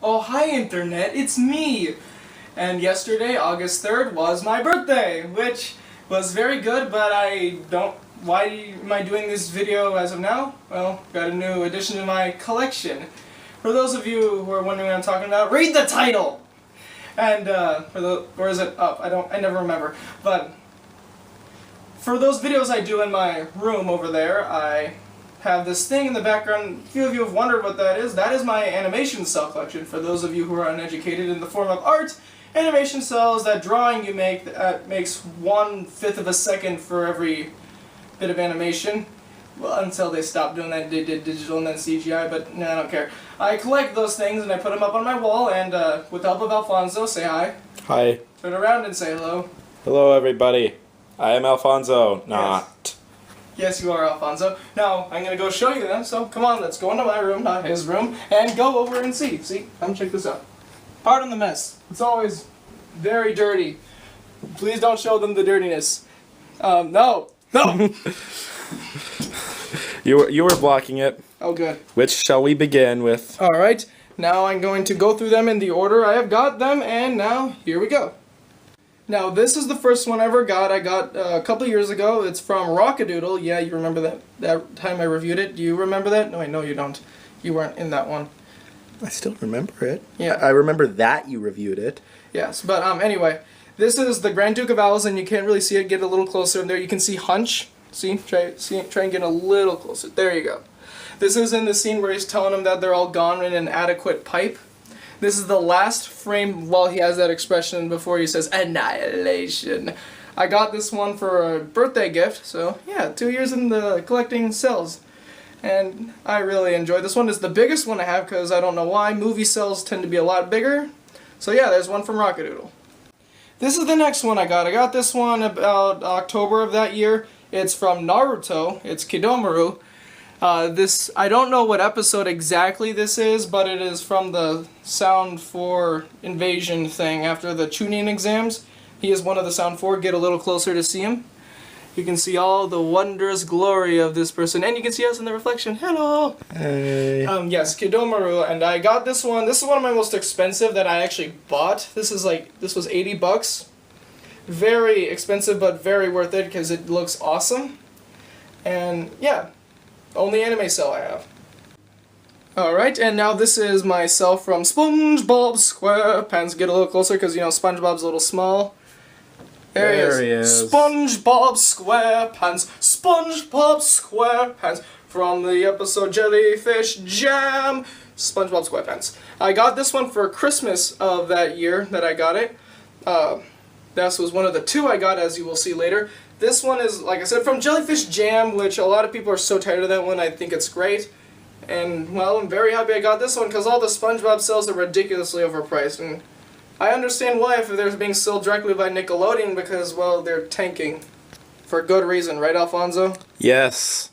Oh, hi Internet, it's me! And yesterday, August 3rd, was my birthday, which was very good, but why am I doing this video as of now? Well, got a new addition to my collection. For those of you who are wondering what I'm talking about, read the title! And, or is it up? I never remember. But, for those videos I do in my room over there, I have this thing in the background. A few of you have wondered what that is. That is my Animation Cel Collection. For those of you who are uneducated in the form of art, Animation Cel is that drawing you make that makes 1/5 of a second for every bit of animation. Well, until they stopped doing that, they did digital and then CGI, but no, I don't care. I collect those things and I put them up on my wall, and with the help of Alfonso, say hi. Hi. Turn around and say hello. Hello, everybody. I am Alfonso, not. Yes, you are Alfonso. Now, I'm going to go show you them, so come on, let's go into my room, not his room, and go over and see. See, come check this out. Pardon the mess. It's always very dirty. Please don't show them the dirtiness. No! No! You were blocking it. Oh, good. Which shall we begin with? Alright, now I'm going to go through them in the order I have got them, and now, here we go. Now, this is the first one I ever got. I got a couple years ago. It's from Rockadoodle. Yeah, you remember that time I reviewed it? Do you remember that? No, I know you don't. You weren't in that one. I still remember it. Yeah. I remember that you reviewed it. Yes, but anyway, this is the Grand Duke of Owls, and you can't really see it. Get a little closer, and there you can see Hunch. See? Try and get a little closer. There you go. This is in the scene where he's telling them that they're all gone in an adequate pipe. This is the last frame while he has that expression before he says, annihilation. I got this one for a birthday gift, so yeah, 2 years in the collecting cells. And I really enjoy this one. It's the biggest one I have because I don't know why. Movie cells tend to be a lot bigger. So yeah, there's one from Rockadoodle. This is the next one I got. I got this one about October of that year. It's from Naruto. It's Kidomaru. I don't know what episode exactly this is, but it is from the Sound 4 invasion thing after the Chunin exams. He is one of the Sound 4. Get a little closer to see him. You can see all the wondrous glory of this person, and you can see us in the reflection. Hello! Hey. Yes, Kidomaru, and I got this one. This is one of my most expensive that I actually bought. This was 80 bucks. Very expensive, but very worth it because it looks awesome. And yeah. Only Animation Cel I have. Alright, and now this is myself from SpongeBob SquarePants. Get a little closer because, you know, SpongeBob's a little small. There he is. SpongeBob SquarePants. SpongeBob SquarePants. From the episode Jellyfish Jam. SpongeBob SquarePants. I got this one for Christmas of that year that I got it. This was one of the two I got, as you will see later. This one is, like I said, from Jellyfish Jam, which a lot of people are so tired of that one. I think it's great. And, well, I'm very happy I got this one because all the SpongeBob cells are ridiculously overpriced. And I understand why if they're being sold directly by Nickelodeon because, well, they're tanking. For good reason, right, Alfonso? Yes.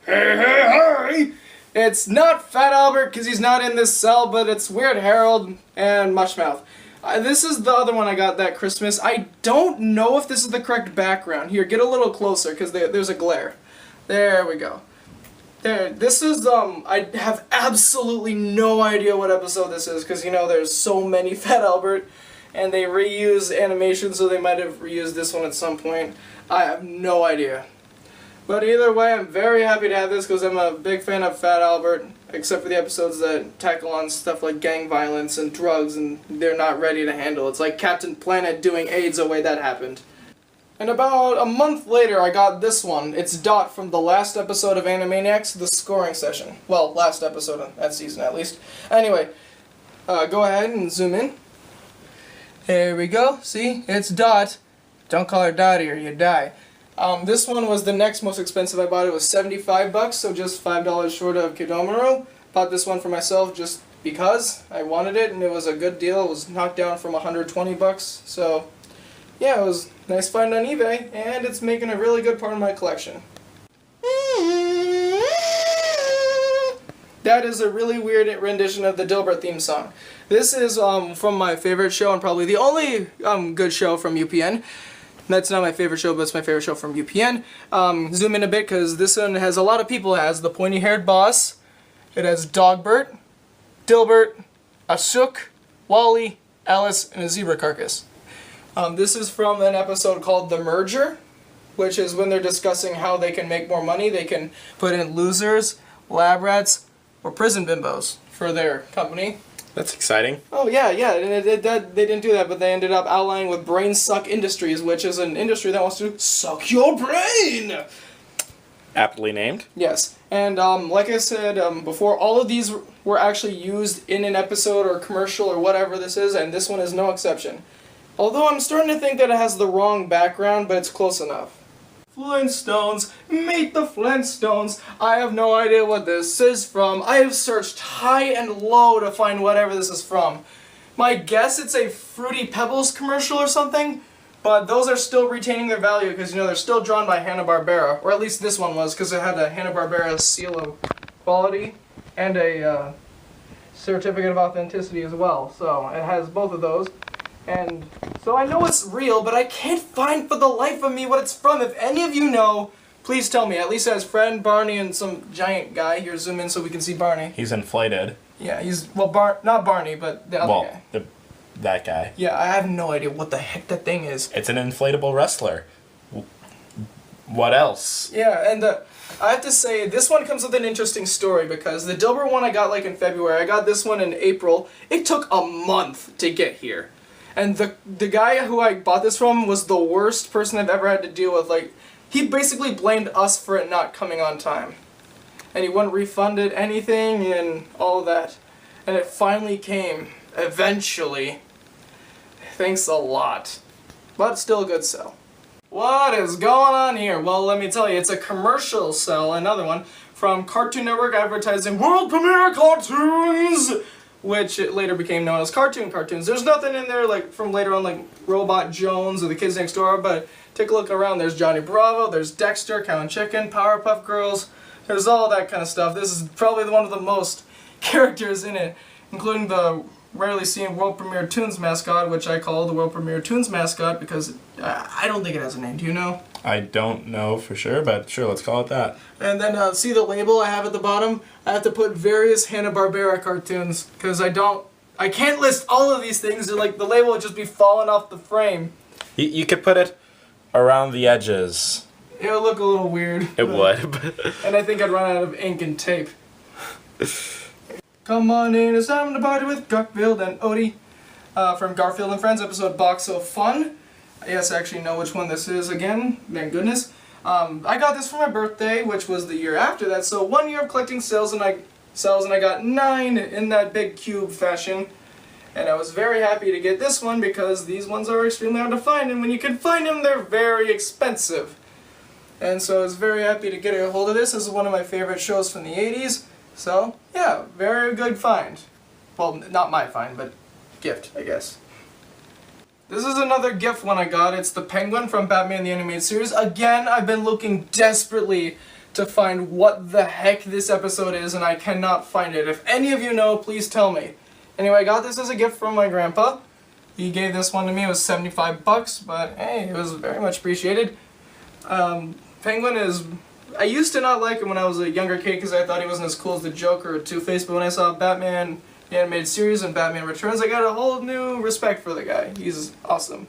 Hey, hey, hey! It's not Fat Albert because he's not in this cell, but it's Weird Harold and Mushmouth. This is the other one I got that Christmas. I don't know if this is the correct background. Here, get a little closer, because there's a glare. There we go. There, this is, I have absolutely no idea what episode this is, because, you know, there's so many Fat Albert, and they reuse animation, so they might have reused this one at some point. I have no idea. But either way, I'm very happy to have this, because I'm a big fan of Fat Albert, except for the episodes that tackle on stuff like gang violence and drugs, and they're not ready to handle. It's like Captain Planet doing AIDS the way that happened. And about a month later, I got this one. It's Dot from the last episode of Animaniacs, The Scoring Session. Well, last episode of that season, at least. Anyway, go ahead and zoom in. There we go. See? It's Dot. Don't call her Dottie or you die. This one was the next most expensive I bought. It was 75 bucks, so just $5 short of Kidomaru. Bought this one for myself just because I wanted it, and it was a good deal. It was knocked down from 120 bucks, so yeah, it was a nice find on eBay, and it's making a really good part of my collection. That is a really weird rendition of the Dilbert theme song. This is from my favorite show, and probably the only good show from UPN. That's not my favorite show, but it's my favorite show from UPN. Zoom in a bit, because this one has a lot of people. It has the pointy-haired boss. It has Dogbert, Dilbert, a Sook, Wally, Alice, and a zebra carcass. This is from an episode called The Merger, which is when they're discussing how they can make more money. They can put in losers, lab rats, or prison bimbos for their company. That's exciting. Oh, yeah. They didn't do that, but they ended up outlining with Brain Suck Industries, which is an industry that wants to suck your brain! Aptly named. Yes, and like I said before, all of these were actually used in an episode or commercial or whatever this is, and this one is no exception. Although I'm starting to think that it has the wrong background, but it's close enough. Flintstones, meet the Flintstones. I have no idea what this is from. I have searched high and low to find whatever this is from. My guess it's a Fruity Pebbles commercial or something, but those are still retaining their value because, you know, they're still drawn by Hanna-Barbera, or at least this one was, because it had a Hanna-Barbera seal of quality and a certificate of authenticity as well. So it has both of those. And so I know it's real, but I can't find for the life of me what it's from. If any of you know, please tell me. At least it has Fred, Barney, and some giant guy. Here, zoom in so we can see Barney. He's inflated. Yeah, he's, well, not Barney, but the other guy. That guy. Yeah, I have no idea what the heck that thing is. It's an inflatable wrestler. What else? Yeah, and I have to say, this one comes with an interesting story because the Dilbert one I got like in February. I got this one in April. It took a month to get here. And the guy who I bought this from was the worst person I've ever had to deal with. Like, he basically blamed us for it not coming on time. And he wouldn't refund it anything and all of that. And it finally came, eventually. Thanks a lot. But still a good sell. What is going on here? Well, let me tell you, it's a commercial sell, another one, from Cartoon Network advertising World Premiere Cartoons! Which it later became known as Cartoons. There's nothing in there like from later on like Robot Jones or The Kids Next Door, but take a look around. There's Johnny Bravo, there's Dexter, Cow and Chicken, Powerpuff Girls. There's all that kind of stuff. This is probably one of the most characters in it, including the rarely seen World Premiere Toons mascot, which I call the World Premiere Toons mascot because I don't think it has a name. Do you know? I don't know for sure, but sure, let's call it that. And then see the label I have at the bottom? I have to put various Hanna-Barbera cartoons because I can't list all of these things. They're like the label would just be falling off the frame. You could put it around the edges. It would look a little weird. It would. And I think I'd run out of ink and tape. Come on in, it's time to party with Garfield and Odie. From Garfield and Friends, episode Box of Fun. Yes, I actually know which one this is again, thank goodness. I got this for my birthday, which was the year after that, so 1 year of collecting sales and I got 9 in that big cube fashion. And I was very happy to get this one because these ones are extremely hard to find, and when you can find them, they're very expensive. And so I was very happy to get a hold of this. This is one of my favorite shows from the 80s. So, yeah, very good find. Well, not my find, but gift, I guess. This is another gift one I got. It's the Penguin from Batman the Animated Series. Again, I've been looking desperately to find what the heck this episode is, and I cannot find it. If any of you know, please tell me. Anyway, I got this as a gift from my grandpa. He gave this one to me. It was 75 bucks, but hey, it was very much appreciated. Penguin is... I used to not like him when I was a younger kid because I thought he wasn't as cool as the Joker or Two-Face, but when I saw Batman the Animated Series and Batman Returns, I got a whole new respect for the guy. He's awesome.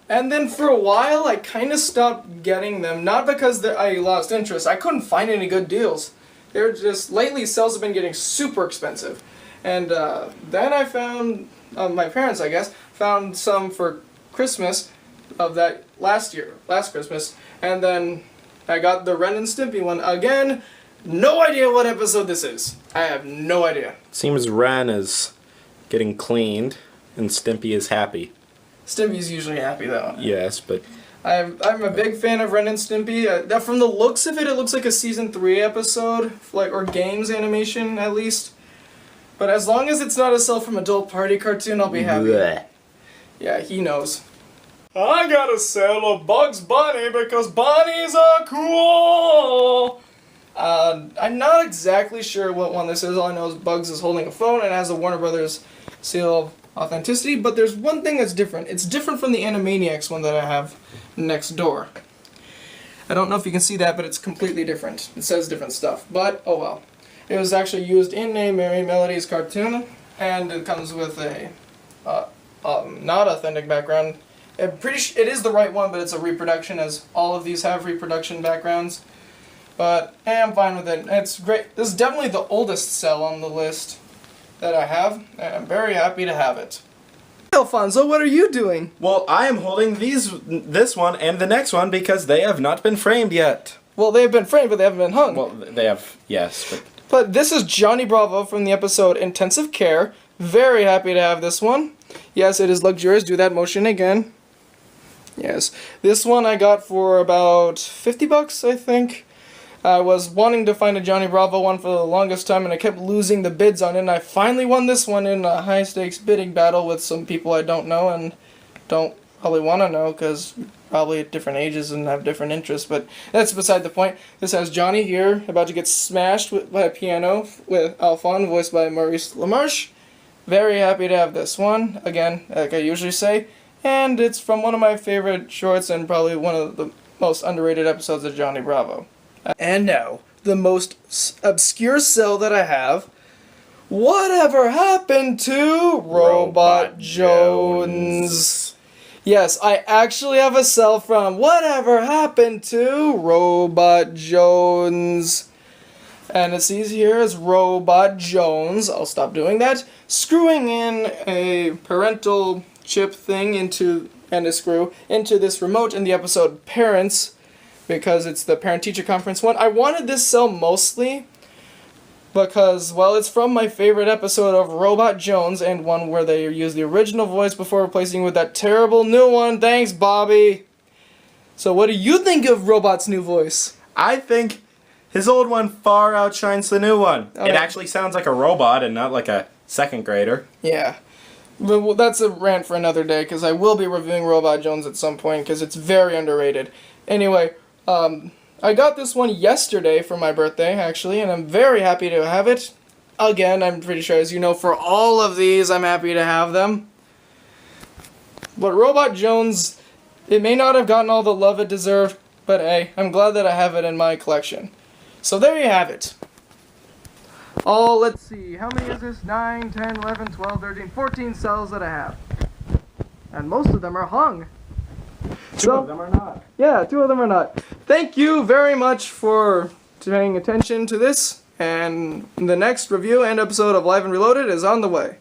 And then for a while, I kind of stopped getting them, not because I lost interest. I couldn't find any good deals. They're just, lately sales have been getting super expensive. And then I found, my parents I guess, found some for Christmas of that last Christmas, and then I got the Ren and Stimpy one. Again, no idea what episode this is. I have no idea. Seems Ren is getting cleaned and Stimpy is happy. Stimpy's usually happy though. Yes, but... I'm a big fan of Ren and Stimpy. From the looks of it, it looks like a Season 3 episode, or games animation at least. But as long as it's not a Sell from Adult Party cartoon, I'll be happy. Blech. Yeah, he knows. I got a sale of Bugs Bunny because bunnies are cool! I'm not exactly sure what one this is. All I know is Bugs is holding a phone and it has a Warner Brothers seal of authenticity, but there's one thing that's different. It's different from the Animaniacs one that I have next door. I don't know if you can see that, but it's completely different. It says different stuff, but oh well. It was actually used in a Merry Melodies cartoon, And it comes with a not authentic background. It is the right one, but it's a reproduction, as all of these have reproduction backgrounds. But I'm fine with it. It's great. This is definitely the oldest cell on the list that I have, and I'm very happy to have it. Alfonso, what are you doing? Well, I am holding this one and the next one because they have not been framed yet. Well, they have been framed, but they haven't been hung. Well, they have, yes, But this is Johnny Bravo from the episode Intensive Care. Very happy to have this one. Yes, it is luxurious. Do that motion again. Yes. This one I got for about $50, I think. I was wanting to find a Johnny Bravo one for the longest time, and I kept losing the bids on it, and I finally won this one in a high-stakes bidding battle with some people I don't know and don't probably want to know, because probably at different ages and have different interests, but that's beside the point. This has Johnny here, about to get smashed by a piano with Alphonse, voiced by Maurice LaMarche. Very happy to have this one, again, like I usually say, and it's from one of my favorite shorts and probably one of the most underrated episodes of Johnny Bravo. And now, the most obscure cell that I have. Whatever happened to Robot Jones? Yes, I actually have a cell from Whatever Happened to Robot Jones. And it sees here as Robot Jones. I'll stop doing that. Screwing in a parental chip thing into this remote in the episode Parents, because it's the parent-teacher conference one. I wanted this cell mostly because, well, it's from my favorite episode of Robot Jones, and one where they use the original voice before replacing with that terrible new one. Thanks, Bobby. So what do you think of Robot's new voice? I think his old one far outshines the new one. Okay. It actually sounds like a robot and not like a second grader. Yeah. Well, that's a rant for another day, because I will be reviewing Robot Jones at some point, because it's very underrated. Anyway, I got this one yesterday for my birthday, actually, and I'm very happy to have it. Again, I'm pretty sure, as you know, for all of these, I'm happy to have them. But Robot Jones, it may not have gotten all the love it deserved, but hey, I'm glad that I have it in my collection. So there you have it. Oh, let's see, how many is this? 9, 10, 11, 12, 13, 14 cells that I have. And most of them are hung. Two of them are not. Yeah, 2 of them are not. Thank you very much for paying attention to this, and the next review and episode of Live and Reloaded is on the way.